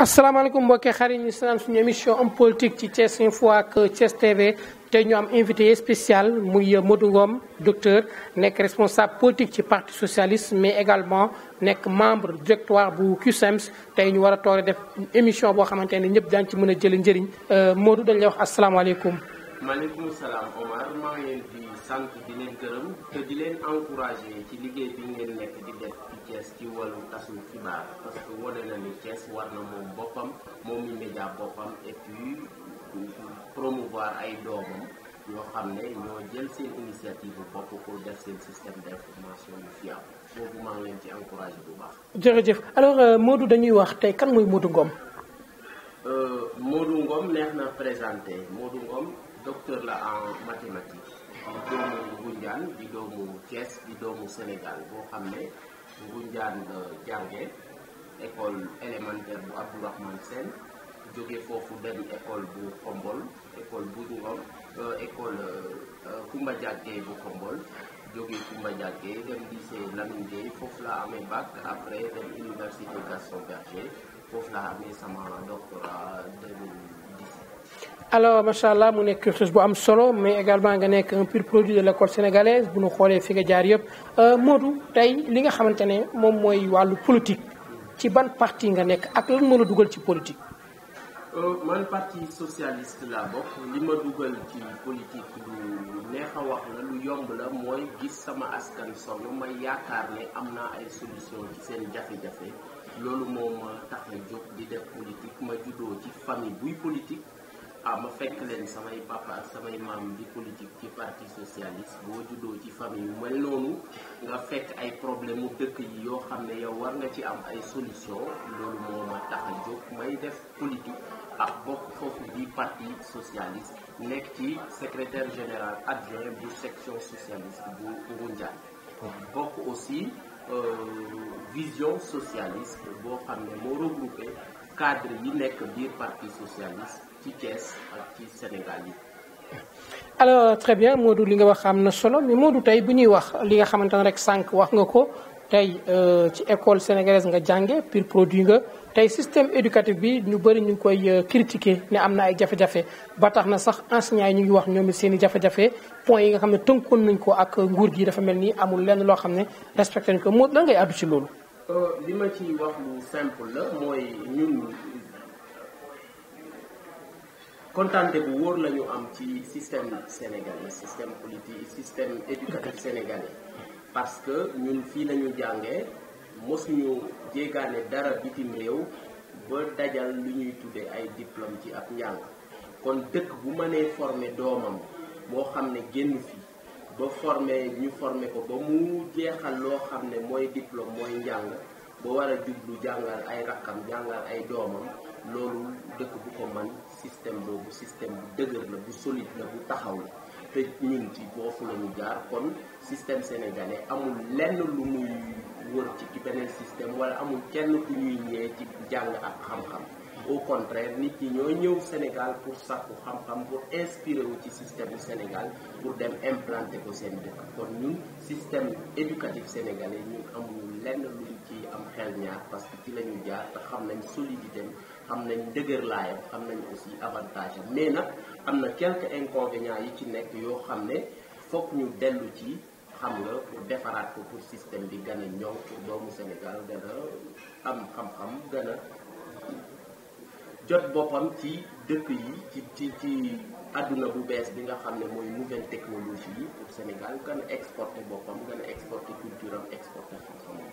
asalaamaaleykum mbokki xarit ñi sanaan suñu émission homme politique ci Thiès Info ak Thiès TV tey ñu am invité spécial muy Modou Ngom docteur nekk responsable politique ci parti socialiste mais également nekk membre directoire bu CUSEMS tey ñu war a toog def émission boo xamante ne ñëpp daañu ci mën a jëli njëriñ Modou dañ lay wax asalaamaaleykum. maaleykum salaam Omar maa ngi leen di sant di leen gërëm te di leen encouragé ci liggéey bi ngeen nekk di def ci Thiès ci wàllu tasum xibaar parce que wane na ni Thiès war na moom boppam moom mi média boppam et puis promouvoir ay doomam yoo xam ne ñoo jël seen initiative bopp pour def seen système d'information yu fiable boobu maa ngi leen ci encouragé bu baax. jërëjëf alors Modou dañuy wax tey kan mooy Modou Ngom. Modou Ngom neex na présenté Modou Ngom docteur la en mathématiques di doomu Ngoundiane di doomu Thiès di doomu Sénégal boo xam ne Ngoundiane la jànge école élémentaire bu Abdourahmane Sène jóge foofu dem école bu Khombol école bu Ngom école Koumba Diaké bu Khombol jóge Koumba Diaké dem lycée Lamine Gueye foofu la amee bac après dem université Gaston Berger foofu la amee sama doctorat 2017. alors macha allah mu nekk cursus bu am solo mais également nga nekk un pur produit de l' école sénégalaise bu ñu xoolee fi nga jaar yëpp Modou tey li nga xamante ne moom mooy wàllu politique ci ban parti nga nekk ak lan moo la dugal ci politique. man parti socialiste la bokk li ma dugal ci politique lu neex a wax la lu yomb la mooy gis sama askan sonn ma yaakaar ne am naa ay solution ci seen jafe-jafe loolu moo ma tax a jóg di def politique ma juddoo ci famille buy politique. ma fekk leen samay papa ak samay maam di politique ci parti socialiste boo juddoo ci famille yu mel noonu nga fekk ay problème mu dëkk yi yoo xam ne yow war nga ci am ay solution loolu moo ma tax a jóg may def politique ak bokk foofu di parti socialiste nekk ci secrétaire général adjoint bu section socialiste bu Ngoundiane bokk aussi vision socialiste boo xam ne moo regroupé cadre yi nekk biir parti socialiste ci Thiès ak ci Sénégal yi. alors très bien Modou li nga wax am na solo mais Modou tey bu ñuy wax li nga xamante ne rek sànq wax nga ko tey ci école sénégalaise nga jànge pur produit nga tey système éducatif bi ñu bëri ñu ngi koy critiquer ne am na ay jafe-jafe ba tax na sax enseignants yi ñu ngi wax ñoom seen i jafe-jafe points yi nga xam ne tënkoon nañ ko ak nguur gi dafa mel ni amul lenn loo xam ne respecté nañ ko Modou lan ngay àddu ci loolu. li ma ci wax lu simple la mooy ñun kontante bu wóor la ñu am ci système sénégalais système politique système éducatif sénégalais parce que ñun fii la ñu jàngee mosuñu jéegaane dara bitim réew ba dajal lu ñuy tuddee ay diplôme ci ab njàng kon dëkk bu mënee former doomam moo xam ne génn fi ba ñu formé ko ba mu jeexal loo xam ne mooy diplôme mooy njàng ba war a jublu jàngal ay rakkam jàngal ay doomam loolu dëkk bu ko man système boobu système bu dëgër la bu solide la bu taxaw la te ñun ci boofu la ñu jaar kon système sénégalais amul lenn lu muy wër ci beneen système wala amul kenn ku ñuy ñëwee ci jàng ak xam-xam au contraire nit ñi ñoo ñëw Sénégal pour sàkku xam-xam pour inspiré wu ci système bu Sénégal pour dem implanter ko seen dëkk kon ñun système éducatif sénégalais ñun amuñu lenn luñ ci am xel ñaar parce que ci la ñu jaar te xam nañ solidité xam nañ dëgër laayam xam nañ aussi avantage am mais nag am na quelques inconvénients yi ci nekk yoo xam ne fokk ñu dellu ci xam nga pour defaraat ko pour système bi gën a ñoŋ pour doomu Sénégal gën a am xam-xam gën a jot boppam ci dëkk yi ci àdduna bu bees bi nga xam ne mooy nouvelle technologie yi pour Sénégal gën a exporter boppam gën a exporter culture am exporter xam-xamam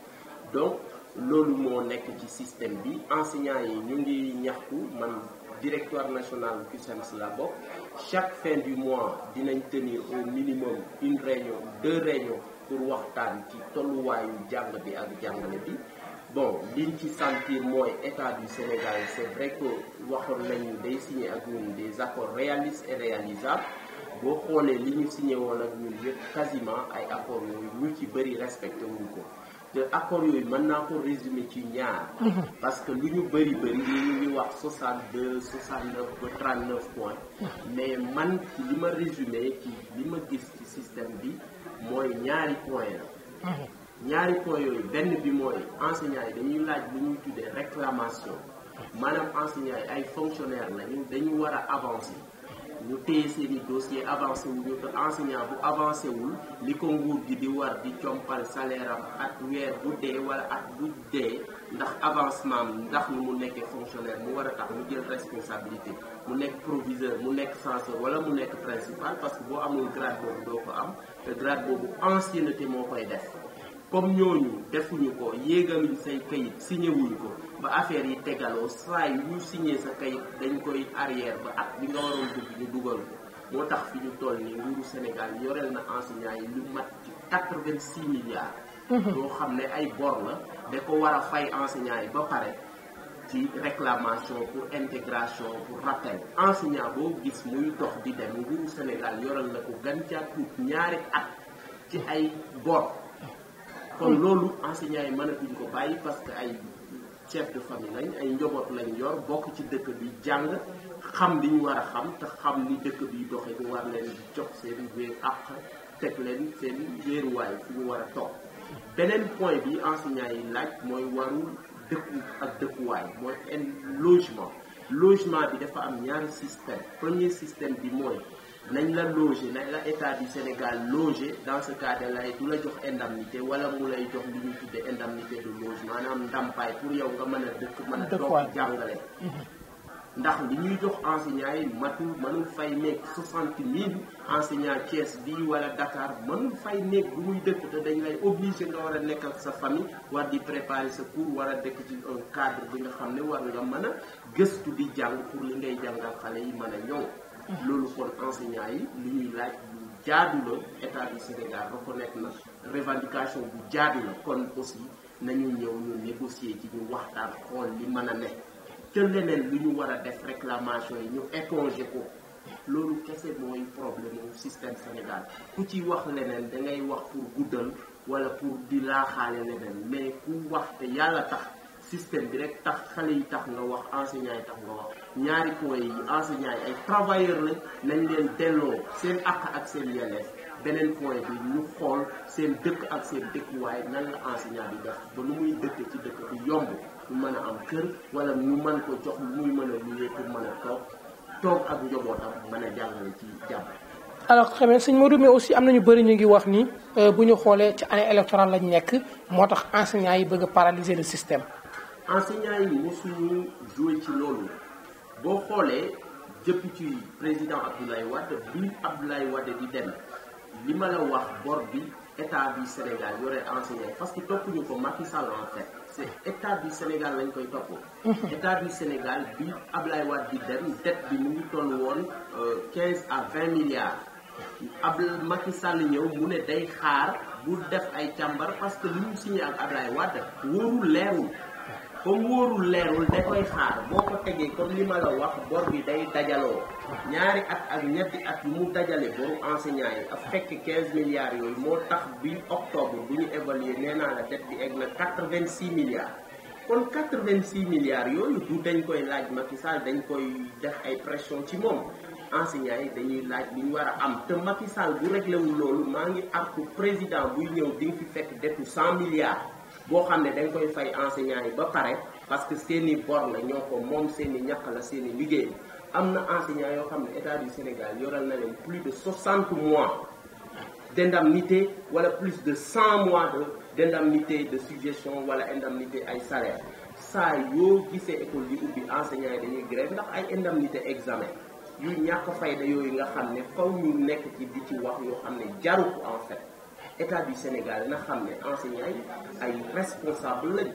donc loolu moo nekk ci système bi enseignants yi ñu ngi ñaxtu man directoire national CUSEMS la bokk chaque fin du mois dinañ tenir au minimum une réunion 2 réunions pour waxtaan ci tolluwaayu jàng bi ak jàngale bi bon liñ ci sentir mooy état du Sénégal c'est vrai que waxoon nañu day signé ak ñun des accords réalistes et réalisables boo xoolee li ñu signé woon ak ñun yëpp quasiment ay accords yooyu ñu ci bëri respecté wuñ ko te accords yooyu mën naa ko résumer ci ñaar parce que lu ñu bëri ñu ngi wax 62 69 ba 39 points mais man ci li ma résumé ci li ma gis ci système bi mooy ñaari point la ñaari point yooyu benn bi mooy enseignants yi dañuy laaj lu ñuy tuddee réclamation maanaam enseignants yi ay fonctionnaires lañu dañu war a avancer ñu téye seen i dossier avancé wu ñu te enseignant bu avancé wul li ko nguur gi di war di compal salaire am at weer bu dee wala at bu dee ndax avancement ndax ni mu nekkee fonctionnaire mu war a tax mu jël responsabilité mu nekk proviseur mu nekk censeur wala mu nekk principal parce que boo amul grade boobu doo ko am te grade boobu ancienneté moo koy def comme ñooñu defuñu ko yéegaluñ say kayit signé wuñ ko ba affaire yi tegaloo saa yu ñu signé sa kayit dañ koy arrière ba at bi nga waroon dugg ñu dugal ko moo tax fi ñu toll ni nguuru Sénégal yoreel na enseignants yi lu mat ci 86 milliards yoo xam ne ay bor la da ko war a fay enseignants yi ba pare ci réclamation pour intégration pour rappel enseignant boo gis muy dox di dem nguuru Sénégal yoreel na ko gan ca tuut ñaari at ci ay bor kon loolu enseignants yi mënatuñ ko bàyyi parce que ay chef de famille lañ ay njaboot lañ yor bokk ci dëkk bi jàng xam li ñu war a xam te xam ni dëkk bi doxee ñu war leen jox seen wéer àq teg leen seen wéeruwaay fi ñu war a toog beneen point bi enseignants yi laaj mooy warul dëkku ak dëkkuwaay mooy logement bi dafa am ñaari système premier système bi mooy nañ la loger nañ la état du Sénégal loger dans ce cas de lay du la jox indemnité wala mu lay jox li ñuy tuddee indemnité de logement maanaam ndàmpaay pour yow nga mën a dëkk mën a toog jàngale ndax li ñuy jox enseignants yi mënul fay nekk 60 000 enseignants Thiès bii wala Dakar mënul fay nekk bu muy dëkk te dañ lay obligé nga war a nekk ak sa famille war di préparer sa cours war a dëkk ci un cadre bi nga xam ne war nga mën a gëstu di jàng pour li ngay jàngal xale yi mën a ñëw loolu kon enseignants yi lu ñuy laaj lu jaadu la état du Sénégal reconnaître na revendication bu jaadu la kon aussi nañu ñëw ñu négocier ci ñu waxtaan xool li mën a nekk te leneen lu ñu war a def réclamation yi ñu éponger ko loolu kese mooy problème mu système Sénégal ku ci wax leneen da ngay wax pour guddal wala pour di laaxaale leneen mais ku wax te yàlla tax système bi rek tax xale yi tax nga wax enseignants yi tax nga wax ñaari point yi enseignants yi ay travailleurs lañ nañ leen delloo seen àq ak seen yelleef beneen point bi ñu xool seen dëkk ak seen dëkkuwaay nan la enseignant bi def ba nu muy dëkk ci dëkk bi yomb ñu mën a am kër wala ñu mën ko jox lu muy mën a luyee pour mën a toog ak njabootam mën a jàngale ci jàmm. alors xam nga sëñ Modou mais aussi am na ñu bëri ñu ngi wax ni bu ñu xoolee ci année électorale lañ nekk moo tax enseignants yi bëgg a paralyser le système. enseignants yi mosuñu joué ci loolu boo xoolee depuis ci président Abdoulaye Wade bi Abdoulaye Wade di dem li ma la wax bor bi état du Sénégal yore enseignants yi parce que toppuñu ko Macky Sall en fait c'est état du Sénégal lañ koy topp. état du Sénégal bi Abdoulaye Wade di dem dette bi mu ngi toll woon 15 à 20 milliards Macky Sall ñëw mu ne day xaar bu def ay càmbar parce que li mu signé ak Abdoulaye Wade wóorul leerul. comme wóorul leerul da koy xaar boo ko tegee comme li ma la wax bor bi day dajaloo ñaari at ak ñetti at mu dajale boru enseignants yi ak fekk 15 milliards yooyu moo tax bi octobre bu ñu évaluer nee naa la dette bi egg na 86 milliards kon 86 milliards yooyu du dañ koy laaj Macky Sall dañ koy def ay pression ci moom enseignants yi dañuy laaj li ñu war a am te Macky Sall bu réglé wul loolu maa ngi artu président buy ñëw di nga fi fekk dettu 100 milliards boo xam ne dañ koy fay enseignants yi ba pare parce que seeni bor la ñoo ko moom seeni ñàkk la seeni liggéey am na enseignants yoo xam ne état du Sénégal yoral na leen plus de 60 mois d'indemnité wala plus de 100 mois d'indemnité de suggestion wala indemnité ay salaire saa yoo gisee école di ubbi enseignants yi dañuy grève ndax ay indemnité examen yu ñàkk fayda yooyu nga xam ne faw ñu nekk ci di ci wax yoo xam ne jaru ko en fait état du Sénégal na xam ne enseignants yi ay responsable lañ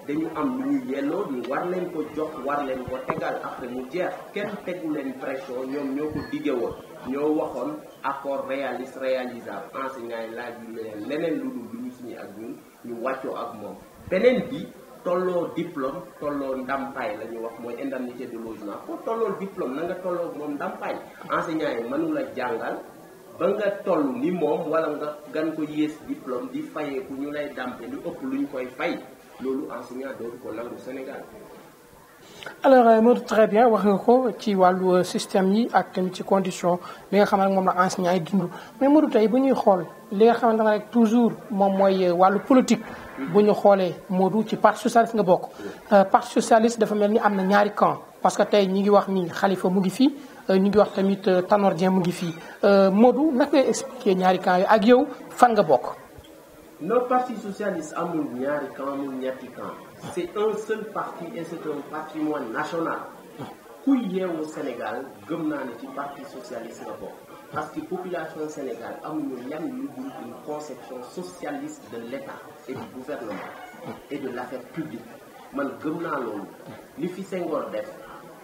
dañu am lu ñu yelloo ñu war leen ko jox war leen ko tegal après mu jeex kenn tegu leen pression ñoom ñoo ko digge woon ñoo waxoon accord réaliste réalisable enseignants yi laaj yu leneen lu dul lu ñu signé ak ñun ñu wàccoo ak moom beneen bi tolloo diplôme tolloo ndàmpaay la ñu wax mooy indemnité de logement foo tolloo diplôme na nga tolloo moom ndàmpaay enseignants yi mënu la jàngal ba nga toll ni moom wala nga gan ko yées diplôme di fayeeku ñu lay dàmpe lu ëpp luñ koy fay loolu enseignant dootu ko nangu Sénégal. alors Modou très bien wax nga ko ci wàllu système yi ak tamit ci condition bi nga xam ne moom la enseignant yi dund mais Modou tey bu ñuy xool li nga xamante ne rek toujours moom mooy wàllu politique. bu ñu xoolee Modou ci parti socialiste nga bokk. parti socialiste dafa mel ni am na ñaari camp parce que tey ñi ngi wax ni Khalifa mu ngi fii ñu ngi wax tamit Tanor Dieng mu ngi fii Modou naka ngay expliquer ñaari camp yi ak yow fan nga bokk. le parti socialiste amul ñaari camp amul ñetti camp. c'est un seul parti et c'est un patrimoine national. kuy yeewu Sénégal gëm naa ne ci parti socialiste nga bokk. parce que population Sénégal amuñu lenn lu dul une conception socialiste de l'État et du gouvernement et de l'affaire publique man gëm naa loolu li fi Senghor def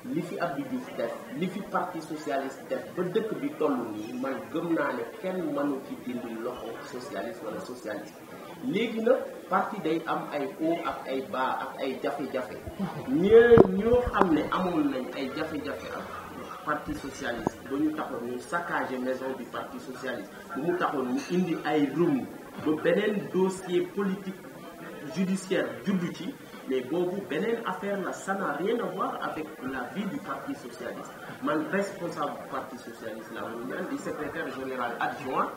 li fi Abdou Diouf def li fi parti socialiste def ba dëkk bi toll nii man gëm naa ne kenn mënu ci dindi loxo socialiste wala socialiste léegi nag parti day am ay haut ak ay bas ak ay jafe-jafe ñoo xam ne amoon nañ ay jafe-jafe ak parti socialiste ba ñu taxoon ñu saccager maison du parti socialiste ba mu taxoon ñu indi ay remous ba beneen dossier politique judiciaire juddu ci mais boobu beneen affaire la ça n'a rien à voir avec la vie du parti socialiste man responsable du parti socialiste la mu ñaan di secrétaire général adjoint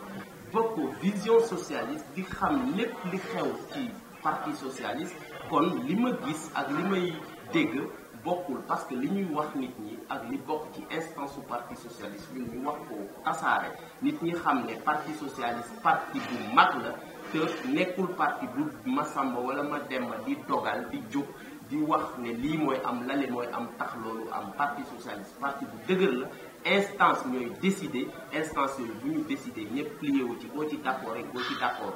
bokk vision socialiste di xam lépp li xew ci parti socialiste kon li ma gis ak li may dégg bokkul parce que li ñuy wax nit ñi ak li bokk ci instance su parti socialiste ñun ñu wax ko tasaare nit ñi xam ne parti socialiste parti bu mag la te nekkul parti bu Masamba wala Mademba di dogal di jóg di wax ne lii mooy am lale mooy am tax loolu am parti socialiste parti bu dëgër la instance ñooy décider instance yooyu bu ñu décider ñëpp plié wu ci boo ci d'accord rek boo ci d'accord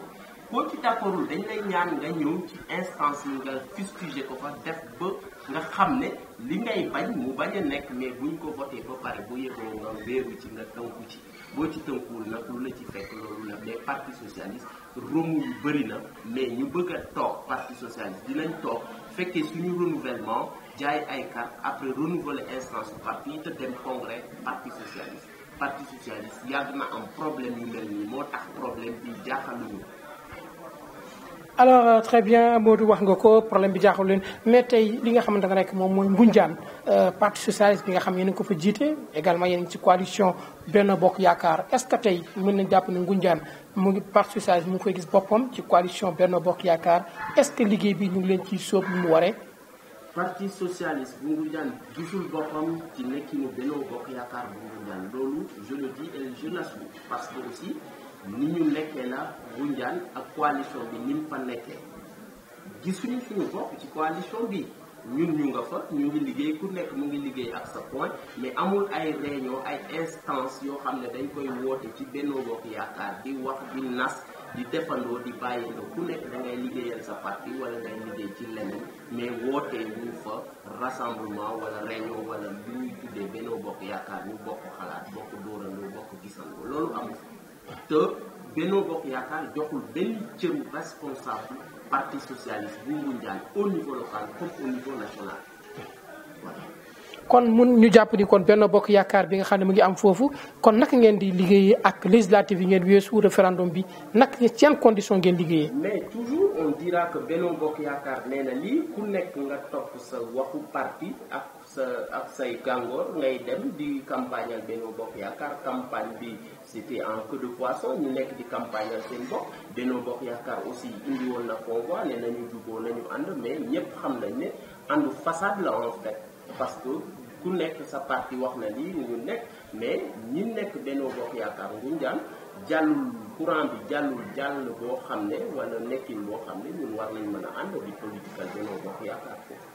boo ci d'accordul dañ lay ñaan nga ñëw ci instance yi nga fustiger ko fa def ba nga xam ne li ngay bañ mu bañ a nekk mais buñ ko voté ba pare bu yëgoo nga wéeru ci nga tënku ci boo ci tënkuwul nag lu la ci fekk loolu la mais parti socialiste romu yu bëri na mais ñu bëgg a toog parti socialiste dinañ toog fekkee suñu renouvellement jaay ay carte après renouveler instance su parti te dem congrès parti socialiste yàgg na am problème yu mel nii moo tax problème bi jaaxaluñu. alors très bien Modou wax nga ko problème bi jaaxul leen mais tey li nga xamante ne rek moom mooy Ngoundiane parti socialiste bi nga xam yéen a ngi ko fa jiite également yéen a ngi ci coalition Benno Bokk Yaakaar est-ce que tey mën nañ jàpp ne Ngoundiane mu ngi parti socialiste mu ngi koy gis boppam ci coalition Benno Bokk Yaakaar est-ce que liggéey bi ñu ngi leen ciy sóob lu mu waree. parti socialiste bu Ngoundiane gisul boppam ci nekkinu Benno Bokk Yaakaar bu Ngoundiane loolu je le dis et je l'assume parce que aussi ni ñu nekkee la Ngoundiane ak coalition bi ni mu fa nekkee gisuñu suñu bopp ci coalition bi ñun ñu nga fa ñu ngi liggéey ku nekk mu ngi liggéey ak sa point mais amul ay réunion ay instance yoo xam ne dañ koy woote ci Benno Bokk Yaakaar di wax di nas di defandoo di bàyyindoo ku nekk da ngay liggéeyal sa parti wala ngay liggéey ci leneen mais wootee ñu fa rassemblement wala réunion wala lu ñuy tuddee Benno Bokk Yaakaar ñu bokk xalaat bokk dóorandoo bokk gisandoo loolu amul te Benno Bokk Yaakaar joxul benn cëru responsable parti socialiste bu Ngoundiane au niveau local comme au niveau national voilà. kon mun ñu jàpp ni kon Benno Bokk Yaakaar bi nga xam ne mu ngi am foofu kon naka ngeen di liggéeyee ak législative yi ngeen weesu référendum bi naka ci yan condition ngeen liggéeyee. mais toujours on dira que Benno Bokk Yaakaar nee na lii ku nekk nga topp sa waxu parti ak say gàngoor ngay dem di campagnal Benno Bokk Yaakaar campagne bi c'était en queue de poisson ñu nekk di campagnal seen bopp Benno Bokk Yaakaar aussi indi woon na convoi ne nañu juboo nañu ànd mais ñëpp xam nañ ne àndu façade la en fait parce que ku nekk sa parti wax na lii ñu nekk mais ñi nekk Benno Bokk Yaakaar Ngoundiane jàllul courant bi jàll boo xam ne wala nekkin boo xam ne ñun war nañ mën a ànd di political Benno Bokk Yaakaar foofu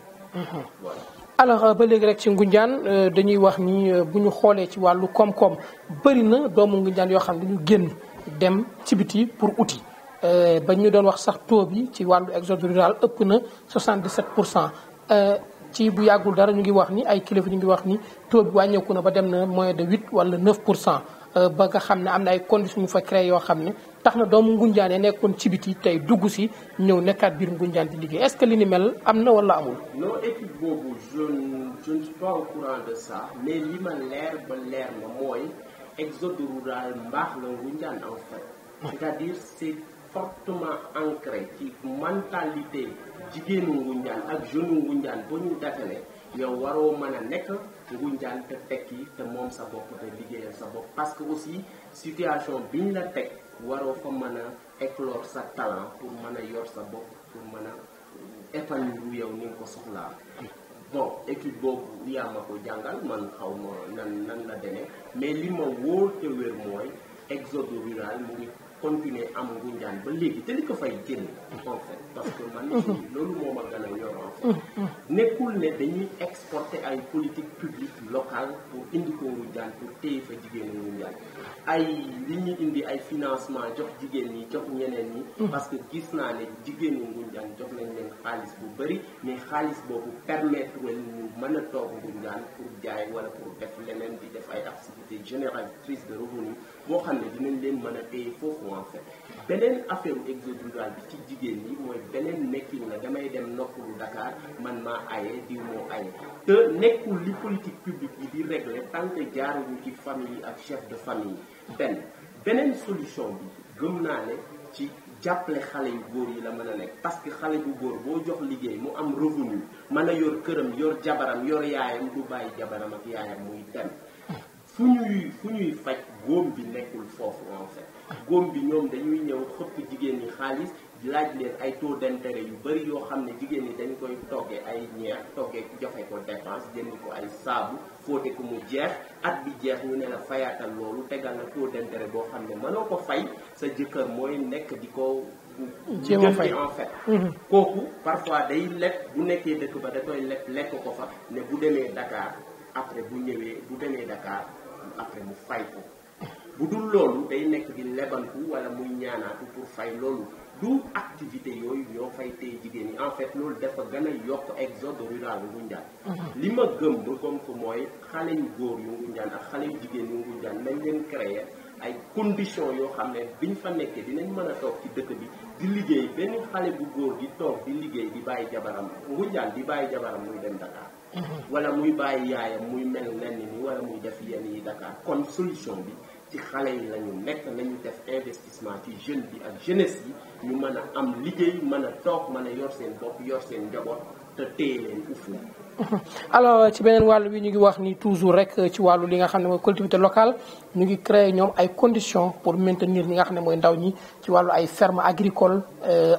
voilà. alors ba léegi rek ci Ngoundiane dañuy wax ni bu ñu xoolee ci wàllu koom-koom bëri na doomu Ngoundiane yoo xam ne dañu génn dem ci biti pour uti ba ñu doon wax sax taux bi ci wàllu exode rural ëpp na 77%. ci bu yàggul dara ñu ngi wax ni ay kilifa ñu ngi wax ni taux bi wàññeeku na ba dem na moins de 8 wala 9%. ba nga xam ne am na ay conditions yu fa créé yoo xam ne tax na doomu Ngoundiane nekkoon ci biti tey dugg si ñëw nekkaat biir Ngoundiane di liggéey est-ce que li ni mel am na wala amul. non étude boobu je ne suis pas au courant de ça mais li ma leer ba leer na mooy exode rural mbaax la Ngoundiane en fait. c'est-à-dire c'est fortement ancré ci mentalité jigéenu Ngoundiane ak jeune Ngoundiane ba ñu dajale yow waroo mën a nekk Ngoundiane te tekki te moom sa bopp te liggéeyal sa bopp parce que aussi situation biñ la teg waroo fa mën a éclore sa talent pour mën a yor sa bopp pour mën a épanouir yow ni nga ko soxlaa. bon étude boobu yaa ma ko jàngal man xaw ma nan la demee mais li ma wóor te wér mooy exode rural mu ngi continuer am Ngoundiane ba léegi te li ko fay génn en fait parce que man loolu moo ma gën a ñor en fait nekkul ne dañuy exporter ay politique publique locale pour indi ko Ngoundiane pour téye fa jigéenu Ngoundiane ay li ñuy indi ay financement jox jigéen ñi jox ñeneen ñi parce que gis naa ne jigéenu Ngoundiane jox nañ leen xaalis bu bëri mais xaalis boobu permettre ñu mën a toog Ngoundiane pour jaay wala pour def leneen di def ay activités génératrices de revenu boo xam ne dinañ leen mën a téye foofu en fait beneen affaire exode rural bi ci jigéen ñi mooy beneen nekkin la damay dem noppalu Dakar man maa aye diw moo aye te nekkul li politique publique yi di régler tant que jaaruñu ci famille yi ak chef de famille yi beneen solution bi gëm naa ne ci jàppale xale yu góor yi la mën a nekk parce que xale bu góor boo jox liggéey mu am revenu mën a yor këram yor jabaram yor yaayam du bàyyi jabaram ak yaayam muy dem fu ñuy faj góom bi nekkul foofu en fait góom bi ñoom dañuy ñëw xëpp jigéen ñi xaalis laaj leen ay taux d'intérêt yu bëri yoo xam ne jigéen ñi dañ koy toggee ay ñeex toggee joxe ko dépense jënd ko ay saabu fóote ko mu jeex at bi jeex ñu ne la fayaatal loolu tegal na taux d'intérêt boo xam ne mënoo ko fay sa jëkkër mooy nekk di ko jéem fay en fait kooku parfois day lekk bu nekkee dëkk ba da koy lekk ko fa ne bu demee Dakar après bu demee Dakar après mu fay ko bu dul loolu day nekk di lebantu wala muy ñaanaatu pour fay loolu du activité yooyu ñoo fay tey jigéen ñi en fait loolu dafa gën a yokk exode rural Ngoundiane li ma gëm ba comme que mooy xale yu góor yu Ngoundiane ak xale yu jigéen yu Ngoundiane nañ leen créer ay conditions yoo xam ne biñ fa nekkee dinañ mën a toog ci dëkk bi di liggéey benn xale bu góor di toog di liggéey di bàyyi jabaram Ngoundiane di bàyyi jabaram muy dem Dakar wala muy bàyyi yaayam muy mel nenn ni wala muy def yenn yi Dakar kon solution bi ci xale yi la ñu nekk nañu def investissement ci jeune bi ak jeunesse yi ñu mën a am liggéey mën a toog mën a yor seen bopp yor seen njaboot te téye leen ufu alors ci beneen wàllu bi ñu ngi wax ni toujours rek ci wàllu li nga xam ne mooy collectivité locale ñu ngi créer ñoom ay conditions pour maintenir ñi nga xam ne mooy ndaw ñi ci wàllu ay ferme agricole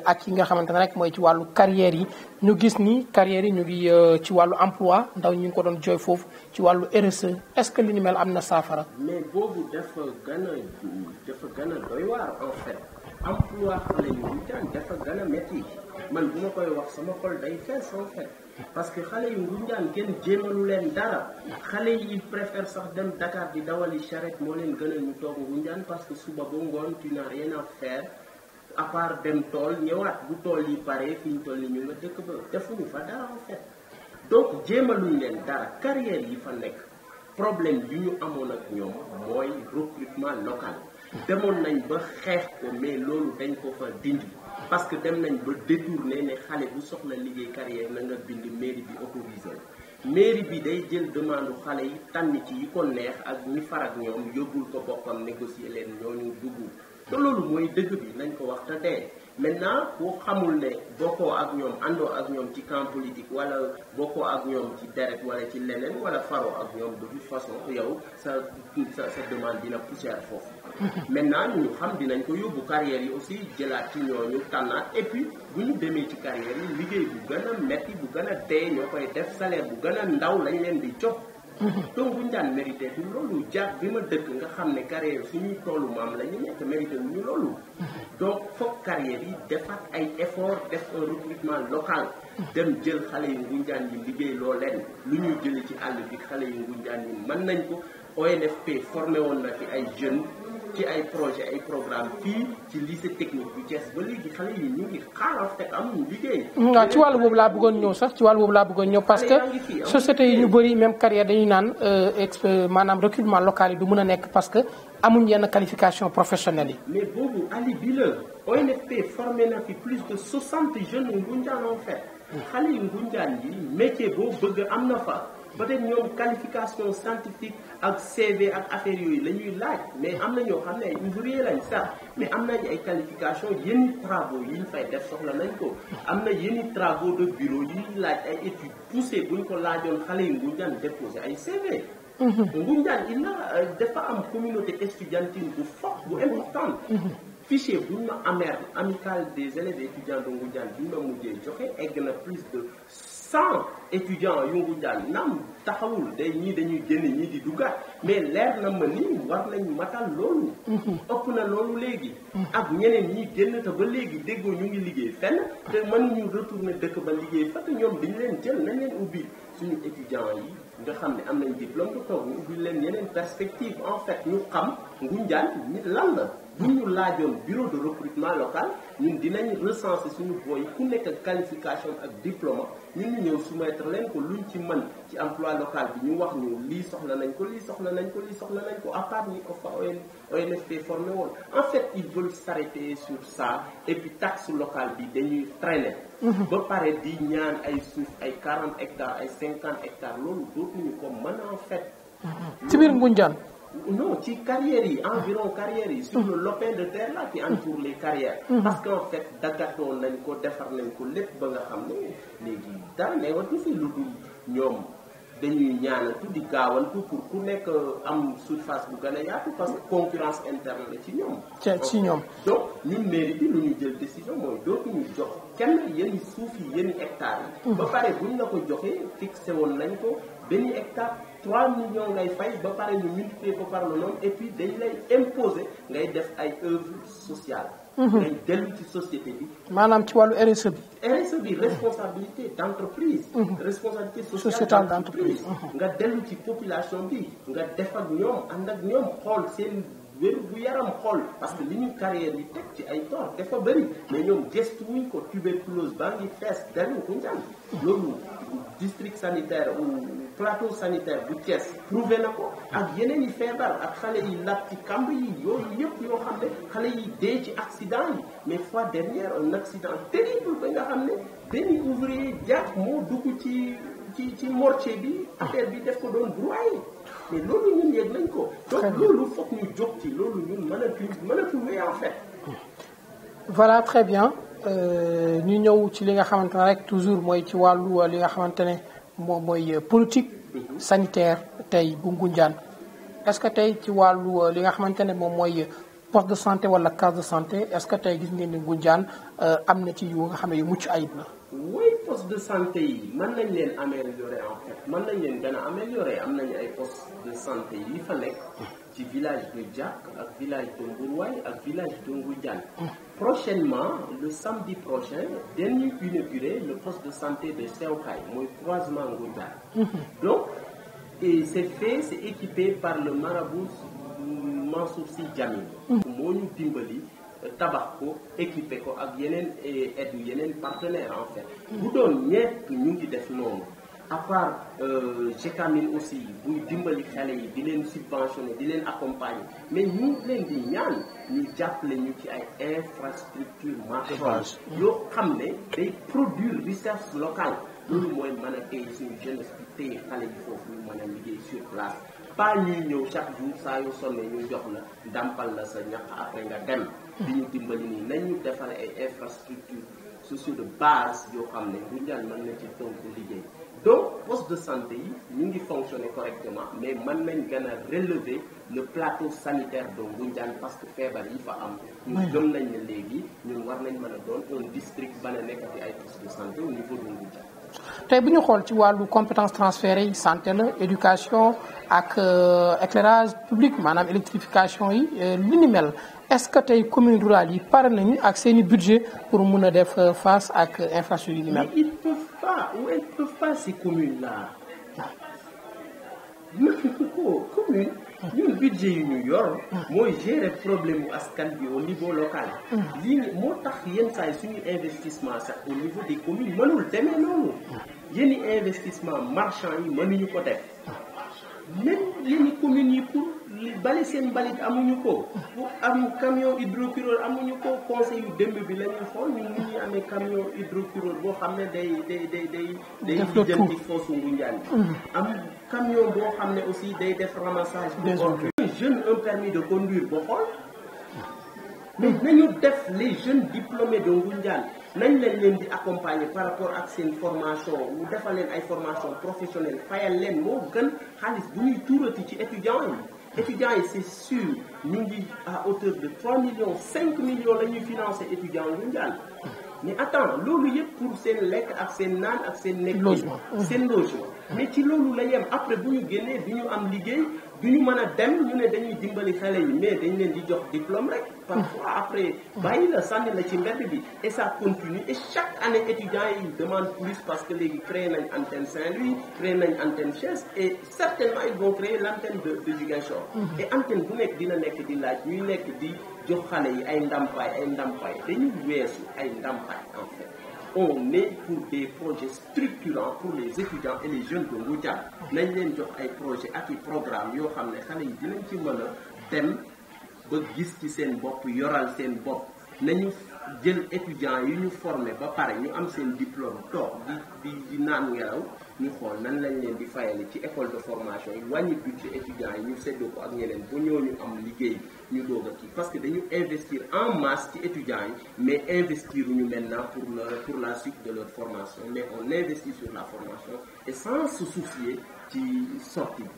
ak yi nga xamante ne rek mooy ci wàllu carrière yi ñu gis ni carrière yi ñu ngi ci wàllu emploi ndaw ñi ngi ko doon jooy foofu ci wàllu RSE est-ce que li ñu mel am na saafara. mais boobu dafa gën a doy waar en fait emploi xale yu Ngoundiane dafa gën a métti man bu ma koy wax sama xol day fees en fait parce que xale yu Ngoundiane kenn jéemalu leen dara xale yi ils préfèrent sax dem Dakar di dawali charrette moo leen gën a ñu toog Ngoundiane parce que suba ba ngoon tu n'as rien à faire à part dem tool ñëwaat bu tool yi pare fi ñu toll ni ñu nga dëkk ba defuñu fa dara en fait donc jéemaluñ leen dara carrière yi fa nekk problème yi ñu amoon ak ñoom mooy recrutement local demoon nañ ba xeex ko mais loolu dañ ko fa dindi parce que dem nañ ba détourné ne xale bu soxla liggéey carrière na nga bind mairie bi autorisé mairie bi day jël demande xale yi tànn ci yi ko neex ak ñi farak ñoom yóbbul ko boppam négocier leen ñooñu dugg te loolu mooy dëgg bi nañ ko wax te tey maintenant boo xamul ne bokkoo ak ñoom àndoo ak ñoom ci camp politique wala bokkoo ak ñoom ci deret wala ci leneen wala faroo ak ñoom de toute façon yow sa demande dina poussière foofu maintenant ñu xam dinañ ko yóbbu carrière yi aussi jëlaat ci ñooñu tànnaat et puis bu ñu demee ci carrière yi liggéey bu gën a metti bu gën a dee ñoo koy def salaire bu gën a ndaw lañ leen di jox donc Ngoundiane mérité du loolu jàpp bi ma dëkk nga xam ne carrière suñuy toolu maam la ñu nekk mérité wu ñu loolu donc foog carrière yi defaat ay effort def un recrutement local dem jël xale yu Ngoundiane yi liggéey loo leen lu ñuy jëlee ci àll bi xale yu Ngoundiane yi mën nañ ko ONFP formé woon na fi ay jeunes ci ay projet ay programme fii ci lycée technique bu Thiès ba léegi xale yi ñu ngi xaaral fekk amuñu liggéey. waaw ci wàllu boobu laa bëggoon ñëw sax ci wàllu boobu laa bëggoon ñëw parce que société yi ñu bëri même carrière dañuy naan maanaam recrutement local yi du mën a nekk parce que amuñ yenn qualification professionnelle yi. mais boobu ali bi la ONFP formé na fi plus de 60 jeunes Ngoundiane en fait. xale yu Ngoundiane yi métier boo bëgg am na fa. peut-être ñoom qualification scientifique ak CV ak affaire yooyu la ñuy laaj mais am na ñoo xam ne ay ouvrier lañ sax mais am nañ ay qualification yenn travaux yi ñu fay def soxla nañ ko am na yenn travaux de bureau yi laaj ay études poussées bu ñu ko laajoon xale yi Ngoundiane déposé ay CV. Ngoundiane dafa am communauté estudiantine bu fort bu importante. Fichier bu ñu ma amicale des élèves et étudiants de Ngoundiane bi ñu ma mujjee joxe egg na plus de 100 étudiants yu Ngoundiane naam taxawul ñii dañuy génn ñii di duggaat mais leer na ma ni war nañ matal loolu. ëpp na loolu léegi. ak ñeneen ñi génn te ba léegi déggoo ñu ngi liggéey fenn te mënuñu retourner dëkk ba liggéey fa te ñoom dañu leen jël nañ leen ubbi suñu étudiants yi nga xam ne am nañ diplôme de toog ñu ubbi leen yeneen perspective en fait ñu xam Ngoundiane lan la. bu ñu laajoon bureau de recrutement local ñun dinañ recenser suñu booy ku nekk ak qualification ak diplôme ñun ñu ñëw soumettre leen ko luñ ci mën ci emploi local bi ñu wax ñu lii soxla nañ ko lii soxla nañ ko lii soxla nañ ko à part ñi ko fa ONFP formé woon en fait ils veulent s'arrêter sur ça et puis taxe locale bi dañuy traîner. ba pare di ñaan ay suuf ay 40 hectares ay 50 hectares loolu dootuñu ko mën en fait. ci biir Ngoundiane. Non, ci carrières yi environ carrières yi sur le lopin de terre là qui entoure les carrières. Parce qu'en fait daggatoon nañ ko defar nañ ko lépp ba nga xam ne léegi dara newatu fi lu dul ñoom dañuy ñaanatu di gaawantu pour ku nekk am surface bu gën a yaatu parce que concurrence interne la ci ñoom. ci ñoom. donc ñun mairie bi lu ñu jël décision mooy dootuñu jox kenn yenn suuf yi yenn hectares yi. ba pare buñ la ko joxee fixé woon nañ ko benn hectare 3 millions ngay fay ba pare ñu multiplier ko par le nombre et puis dañ lay imposer ngay def ay œuvres sociales. ngay dellu ci société bi. maanaam ci wàllu RSE bi. RSE bi responsabilité d'entreprise. responsabilité sociétale d'entreprise. nga dellu ci population bi nga def ak ñoom ànd ak ñoom xool seen wér bu yaram xool parce que li ñu carrière yi teg ci ay toor dafa bëri mais ñoom gestu wuñ ko tuberculose baa ngi fees dellu ko njàng loolu district sanitaire ou plateau sanitaire bu Thiès prouvé na ko ak yeneen yi feebar ak xale yi lab ci kamb yi yooyu yëpp yoo xam ne xale yi dee ci accident yi mais fois dernière un accident terrible ba nga xam ne benn ouvrier jàpp moo dugg ci mortier bi affaire bi def ko doon broyer mais loolu ñun yëg nañ ko donc loolu foog ñu jóg ci loolu ñun mënatu wéy en fait. Voilà, très bien. ñu ñëw ci li nga xamante ne rek toujours mooy ci wàllu li nga xamante ne moom mooy politique sanitaire tey bu Ngoundiane est-ce que tey ci wàllu li nga xamante ne moom mooy poste de santé wala case de santé est-ce que tey gis ngeen ni Ngoundiane am na ci yu nga xam ne yu mucc ayib la. oui poste de santé yi mën nañ leen améliorer en fait mën nañ leen gën a améliorer am nañu ay poste de santé yi fa nekk ci village de Diack ak village de Mbourwaay ak village de Ngoundiane. Prochainement le samedi prochain dañuy inaugurer le poste de santé de Sewkhay mooy croisement Ngoundiane. Donc et c'est équipé par le marabout Mansour Sy Djamil. moo ñu dimbali. tabax ko équipé ko ak yeneen aide yeneen partenaires en fait bu doon ñett ñu ngi def noonu à part GECAMIN aussi buy dimbali xale yi di leen subventionner di leen accompagner mais ñu leen di ñaan ñu jàppale ñu ci ay infrastructure marchande yoo xam ne day produire richesse locale loolu mooy mën a téye suñu jeunesse bi téye xale yi foofu ñu mën a liggéey sur place pas ñuy ñëw chaque jour saa yoo sonnee ñu jox la ndàmpal la sa ñaq après nga dem bi ñu dimbali nii nañu defal ay infrastructure sociaux de base yoo xam ne Ngoundiane mën na ci tonk liggéey donc poste de santé yi ñu ngi fonctionner correctement mais mën nañ gën a relever le plateau sanitaire de Ngoundiane parce que feebar yi fa am ñu gëm nañ ne léegi ñun war nañ mën a doon un district ba na nekk ci ay poste de santé au niveau de Ngoundiane. tey bu ñu xool ci wàllu compétence transférées yi santé la éducation ak éclairage public maanaam électrification yi li ni mel est-ce que tey communes rurales yi pare nañu ak seeni budget pour mun a def face ak infrastructure yi ni mel. mais ils peuvent pas ou elles peuvent pas ces communes là mënuñu ko commune ñun budget yu ñu yor mooy gérer problème mu askan bi au niveau local lii moo tax yenn saa yi suñu investissement sax au niveau des communes mënul demee noonu yenn investissement marchand yi mënuñu ko def même yenn communes yi pour bale seen mbalit amuñu ko. pour am camion hydrocureur amuñu ko. conseil yu démb bi la ñuy xool ñun ñu ñuy amee camion hydrocureur boo xam ne day lijjanti foosu Ngoundiane bi. am camion boo xam ne aussi day def ramassage. des ordures jeune un permis de conduire boo xool. mais nañu def les jeunes diplômés de Ngoundiane nañ leen di accompagner par rapport ak seen formation ñu defal leen ay formation professionnelle fayal leen moo gën xaalis bu ñuy tuurati ci étudiants yi. étudiants yi c'est sûr ñu ngi à hauteur de 3 millions 5 millions la ñuy financer étudiants Ngoundiane. mais attends loolu yëpp pour seen lekk ak seen naan ak seen nekk seen logement mais ci loolu la yem après bu ñu génnee du ñu am liggéey du ñu mën a dem ñu ne dañuy dimbali xale yi mais dañ leen di jox diplôme rek parfois après bàyyi la sànni la ci mbedd bi et ça continue et chaque année étudiants yi demandent plus parce que léegi créé nañ antenne Saint-Louis créé nañ antenne Thiès et certainement ils vont créer l'antenne de Ziguinchor et antenne bu nekk dina nekk di laaj ñuy nekk di jox xale yi ay ndàmpaay dañu weesu ay ndàmpaay en fait on est pour des projets structurants pour les étudiants et les jeunes de Ngoundiane nañ leen jox ay projets ak i programmes yoo xam ne xale yi dinañ ci mën a dem ba gis ci seen bopp yoral seen bopp nañu jël étudiants yi ñu formé ba pare ñu am seen diplôme toog di naan ngelaw ñu xool nan lañ leen di fayale ci école de formation yi wàññi budget étudiants yi ñu séddoo ko ak ñeneen ba ñooñu am liggéey ñu doog a kii parce que dañu investir en masse ci étudiants yi mais investir ñu maintenant pour la suite de leur formation mais on investit sur la formation et sans se soucier ci sortie bi